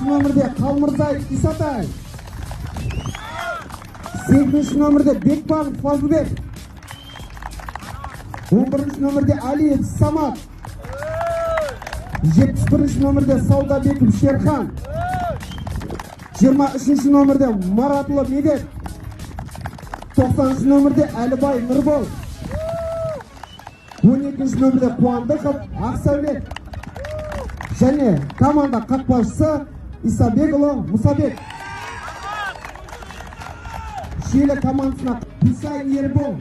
nomerde Қалмырзай Исатай. 8 nomerde Бекбан Фазылбек. 11 nomerde Алиев Самат. 71 nomerde Саудабеков Шерхан. 23 nomerde Маратұлы Медет. 90 nomerde Әлібай Нұрбол. 12 nomerde Қуандықов Ақсәулет. Және команда қақпашысы Исабекұлы Мұсабек. Шиелі командасына Хусайн Ербол.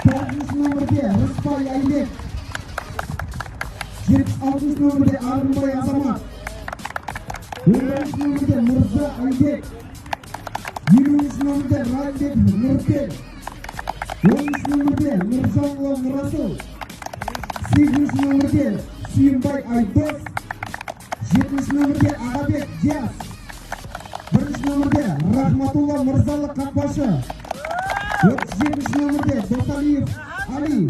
9 nomerde Рысбай Айбек. 76 nomerde Арынбай Азамат. 11 nomerde Мұрза Айбек. 20 nomerde Райбек Нұрбек. 13 nomerde Нұржанұлы Нұрасыл. 8 nomerde Сүйінбай Айдос. 7 nomerde Ағабек Диас. 1 nomerde Рахматулла Мырзалы қақпашы. 37 nomerde Досалиев Али.